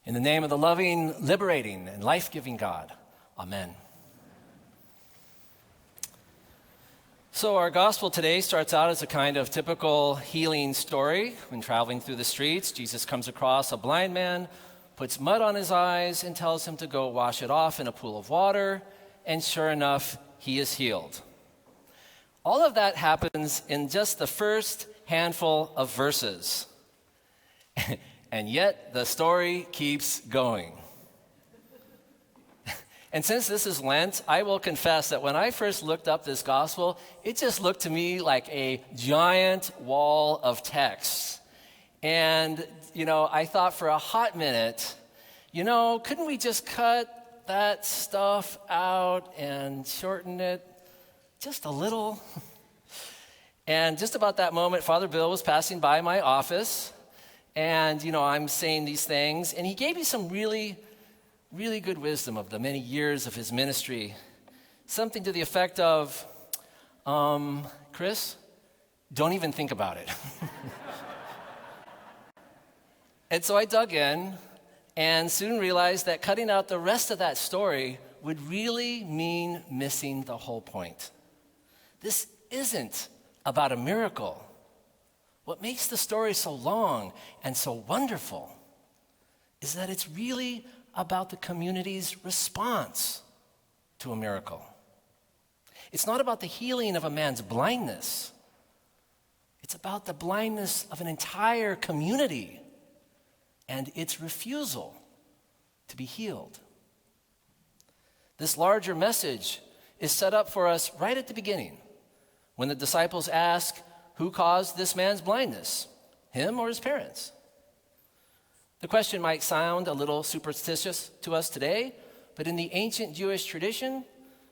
In the name of the loving, liberating, and life-giving God, amen. So our gospel today starts out as a kind of typical healing story. When traveling through the streets, Jesus comes across a blind man, puts mud on his eyes, and tells him to go wash it off in a pool of water, and sure enough, he is healed. All of that happens in just the first handful of verses. And yet, the story keeps going. And since this is Lent, I will confess that when I first looked up this gospel, it just looked to me like a giant wall of text. And, I thought for a hot minute, couldn't we just cut that stuff out and shorten it just a little? And just about that moment, Father Bill was passing by my office. And, I'm saying these things, and he gave me some really, really good wisdom of the many years of his ministry. Something to the effect of, Chris, don't even think about it. And so I dug in and soon realized that cutting out the rest of that story would really mean missing the whole point. This isn't about a miracle. What makes the story so long and so wonderful is that it's really about the community's response to a miracle. It's not about the healing of a man's blindness. It's about the blindness of an entire community and its refusal to be healed. This larger message is set up for us right at the beginning when the disciples ask, who caused this man's blindness, him or his parents? The question might sound a little superstitious to us today, but in the ancient Jewish tradition,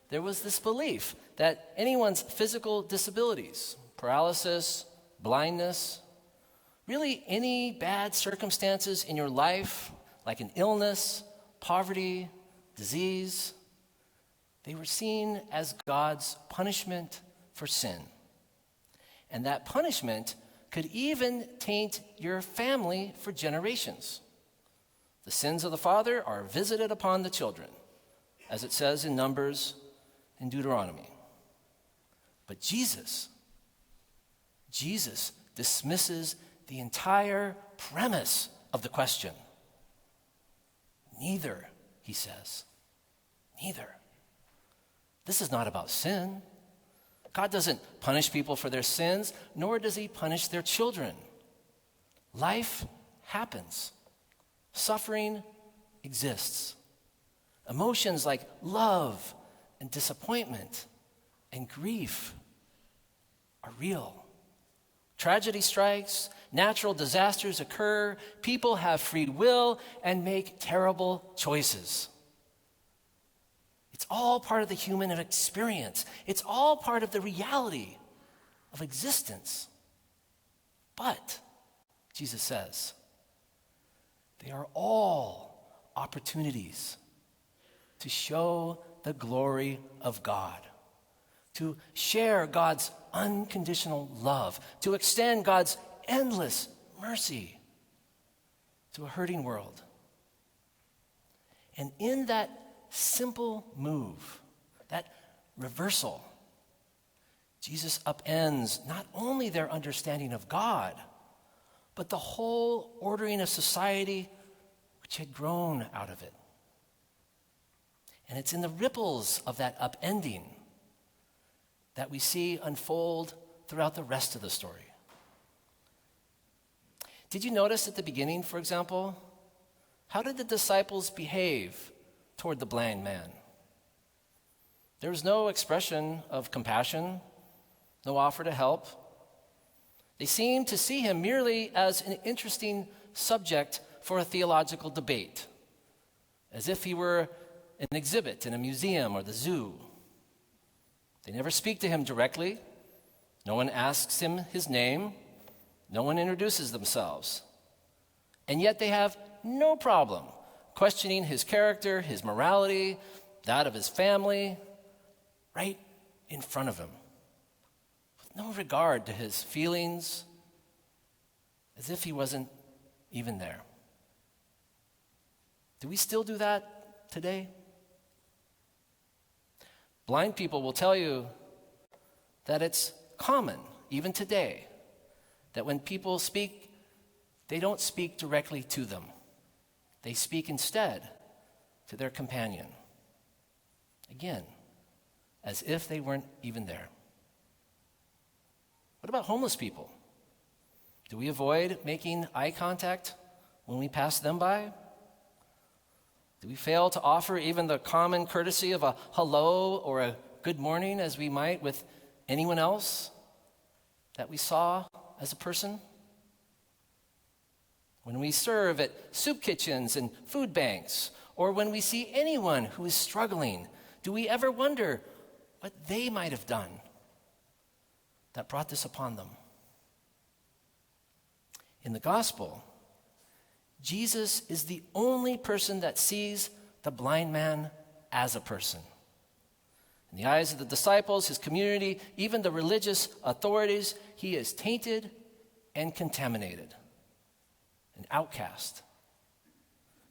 there was this belief that anyone's physical disabilities, paralysis, blindness, really any bad circumstances in your life, like an illness, poverty, disease, they were seen as God's punishment for sin. And that punishment could even taint your family for generations. The sins of the father are visited upon the children, as it says in Numbers and Deuteronomy. But Jesus dismisses the entire premise of the question. Neither, he says, neither. This is not about sin. God doesn't punish people for their sins, nor does he punish their children. Life happens. Suffering exists. Emotions like love and disappointment and grief are real. Tragedy strikes, natural disasters occur, people have free will and make terrible choices. It's all part of the human experience. It's all part of the reality of existence. But, Jesus says, they are all opportunities to show the glory of God, to share God's unconditional love, to extend God's endless mercy to a hurting world. And in that simple move, that reversal, Jesus upends not only their understanding of God, but the whole ordering of society which had grown out of it. And it's in the ripples of that upending that we see unfold throughout the rest of the story. Did you notice at the beginning, for example, how did the disciples behave toward the blind man? There was no expression of compassion, no offer to help. They seemed to see him merely as an interesting subject for a theological debate, as if he were an exhibit in a museum or the zoo. They never speak to him directly. No one asks him his name. No one introduces themselves. And yet they have no problem questioning his character, his morality, that of his family, right in front of him, with no regard to his feelings, as if he wasn't even there. Do we still do that today? Blind people will tell you that it's common, even today, that when people speak, they don't speak directly to them. They speak instead to their companion. Again, as if they weren't even there. What about homeless people? Do we avoid making eye contact when we pass them by? Do we fail to offer even the common courtesy of a hello or a good morning as we might with anyone else that we saw as a person? When we serve at soup kitchens and food banks, or when we see anyone who is struggling, do we ever wonder what they might have done that brought this upon them? In the gospel, Jesus is the only person that sees the blind man as a person. In the eyes of the disciples, his community, even the religious authorities, he is tainted and contaminated, an outcast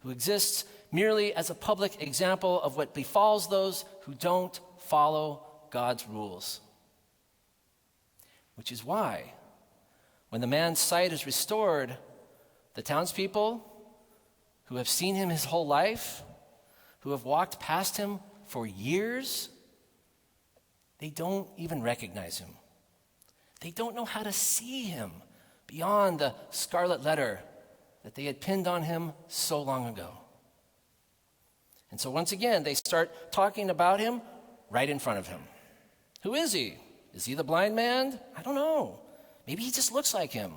who exists merely as a public example of what befalls those who don't follow God's rules. Which is why, when the man's sight is restored, the townspeople who have seen him his whole life, who have walked past him for years, they don't even recognize him. They don't know how to see him beyond the scarlet letter that they had pinned on him so long ago. And so once again, they start talking about him right in front of him. Who is he? Is he the blind man? I don't know. Maybe he just looks like him.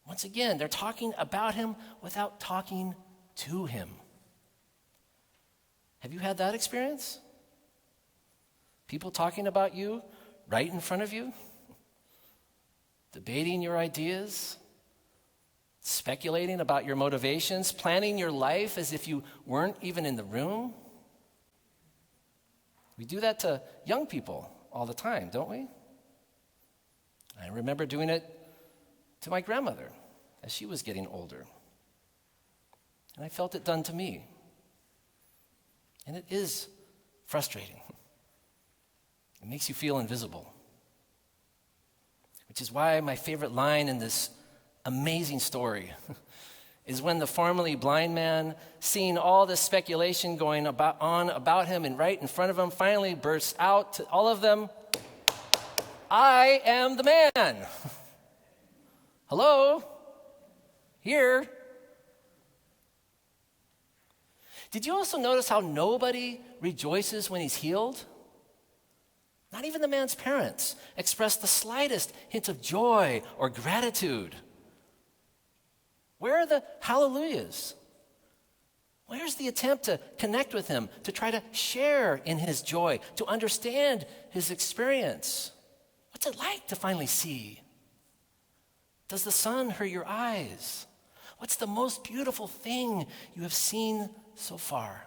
Once again, they're talking about him without talking to him. Have you had that experience? People talking about you right in front of you? Debating your ideas? Speculating about your motivations? Planning your life as if you weren't even in the room? We do that to young people all the time, don't we? I remember doing it to my grandmother as she was getting older. And I felt it done to me. And it is frustrating. It makes you feel invisible. Which is why my favorite line in this amazing story is when the formerly blind man, seeing all this speculation going on about him and right in front of him, finally bursts out to all of them, "I am the man." Hello? Here. Did you also notice how nobody rejoices when he's healed? Not even the man's parents express the slightest hint of joy or gratitude. Where are the hallelujahs? Where's the attempt to connect with him, to try to share in his joy, to understand his experience? What's it like to finally see? Does the sun hurt your eyes? What's the most beautiful thing you have seen so far?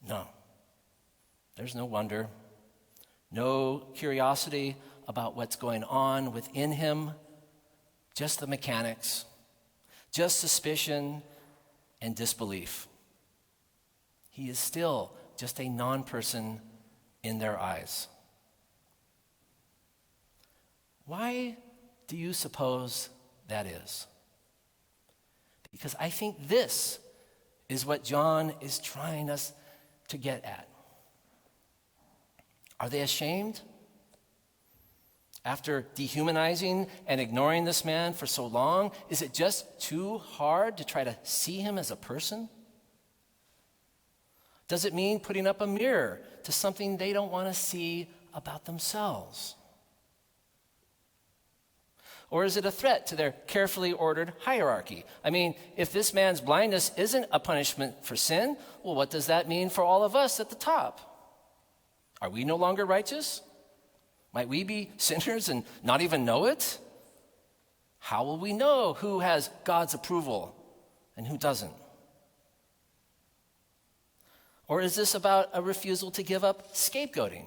No. There's no wonder, no curiosity about what's going on within him, just the mechanics, just suspicion and disbelief. He is still just a non-person in their eyes. Why do you suppose that is? Because I think this is what John is trying us to get at. Are they ashamed? After dehumanizing and ignoring this man for so long, is it just too hard to try to see him as a person? Does it mean putting up a mirror to something they don't want to see about themselves? Or is it a threat to their carefully ordered hierarchy? I mean, if this man's blindness isn't a punishment for sin, well, what does that mean for all of us at the top? Are we no longer righteous? Might we be sinners and not even know it? How will we know who has God's approval and who doesn't? Or is this about a refusal to give up scapegoating?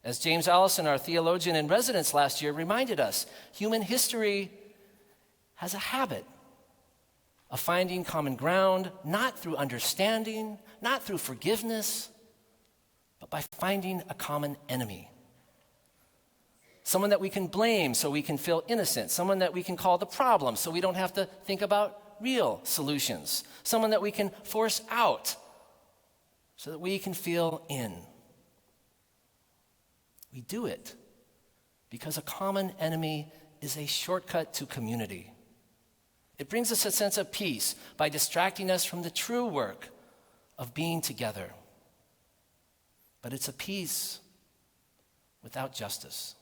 As James Allison, our theologian in residence last year, reminded us, human history has a habit of finding common ground, not through understanding, not through forgiveness, but by finding a common enemy. Someone that we can blame so we can feel innocent. Someone that we can call the problem so we don't have to think about real solutions. Someone that we can force out so that we can feel in. We do it because a common enemy is a shortcut to community. It brings us a sense of peace by distracting us from the true work of being together. But it's a peace without justice.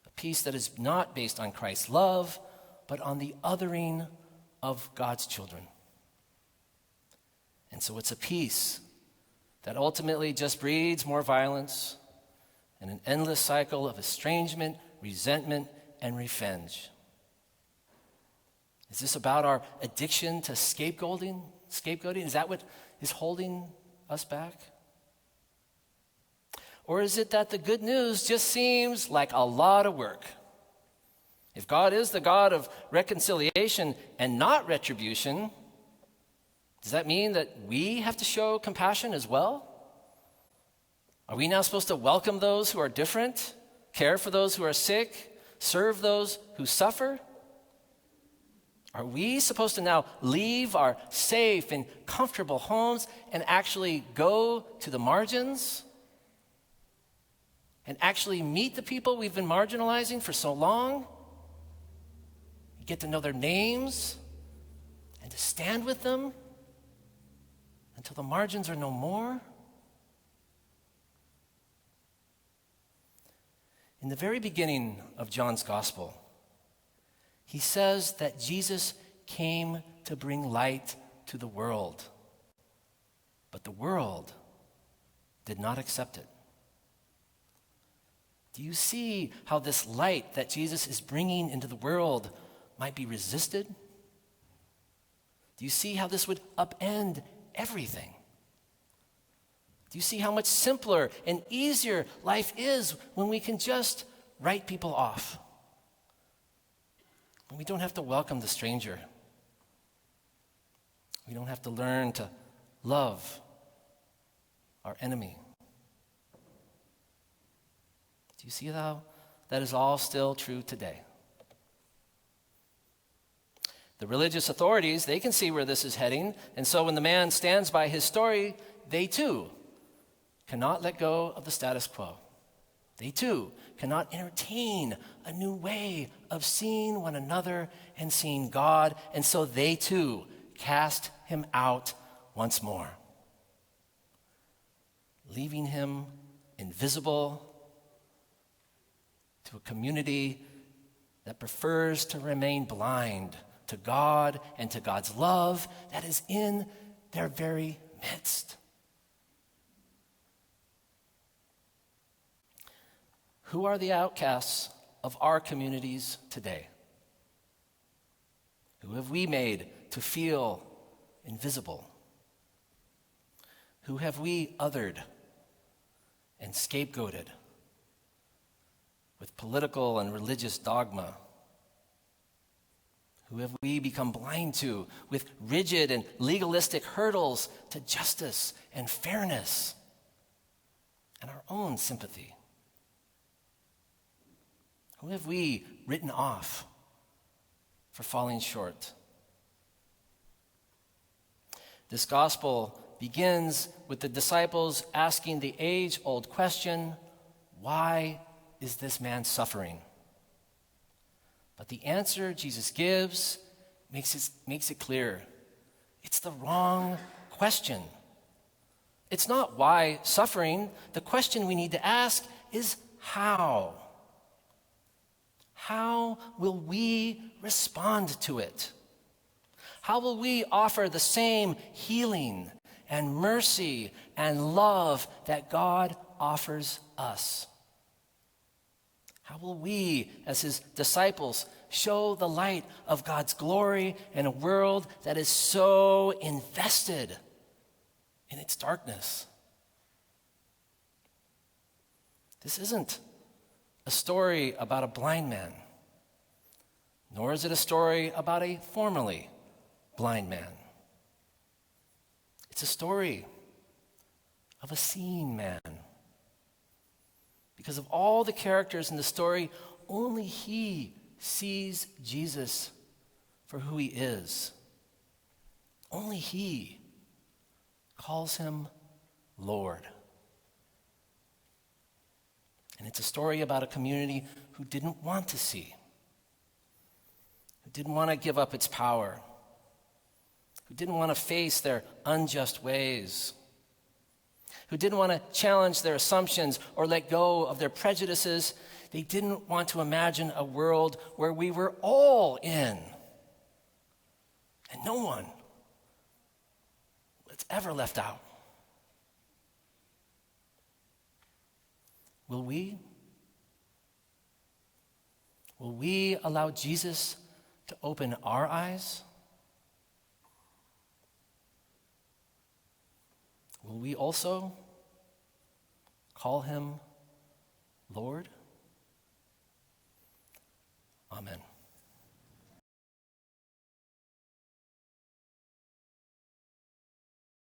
A peace that is not based on Christ's love, but on the othering of God's children. And so it's a peace that ultimately just breeds more violence and an endless cycle of estrangement, resentment, and revenge. Is this about our addiction to scapegoating? Is that what is holding us back? Or is it that the good news just seems like a lot of work? If God is the God of reconciliation and not retribution, does that mean that we have to show compassion as well? Are we now supposed to welcome those who are different, care for those who are sick, serve those who suffer? Are we supposed to now leave our safe and comfortable homes and actually go to the margins? And actually meet the people we've been marginalizing for so long? Get to know their names and to stand with them until the margins are no more? In the very beginning of John's gospel, he says that Jesus came to bring light to the world, but the world did not accept it. Do you see how this light that Jesus is bringing into the world might be resisted? Do you see how this would upend everything? Do you see how much simpler and easier life is when we can just write people off? When we don't have to welcome the stranger. We don't have to learn to love our enemy. Do you see how that is all still true today? The religious authorities, they can see where this is heading, and so when the man stands by his story, they too cannot let go of the status quo. They too cannot entertain a new way of seeing one another and seeing God, and so they too cast him out once more, leaving him invisible to a community that prefers to remain blind to God and to God's love that is in their very midst. Who are the outcasts of our communities today? Who have we made to feel invisible? Who have we othered and scapegoated with political and religious dogma? Who have we become blind to with rigid and legalistic hurdles to justice and fairness and our own sympathy? Who have we written off for falling short? This gospel begins with the disciples asking the age-old question, why is this man suffering? But the answer Jesus gives makes it clear. It's the wrong question. It's not why suffering. The question we need to ask is how. How will we respond to it? How will we offer the same healing and mercy and love that God offers us? How will we, as his disciples, show the light of God's glory in a world that is so invested in its darkness? This isn't a story about a blind man, nor is it a story about a formerly blind man. It's a story of a seeing man. Because of all the characters in the story, only he sees Jesus for who he is. Only he calls him Lord. And it's a story about a community who didn't want to see, who didn't want to give up its power, who didn't want to face their unjust ways, who didn't want to challenge their assumptions or let go of their prejudices. They didn't want to imagine a world where we were all in and no one was ever left out. Will we? Will we allow Jesus to open our eyes? Will we also call him Lord? Amen.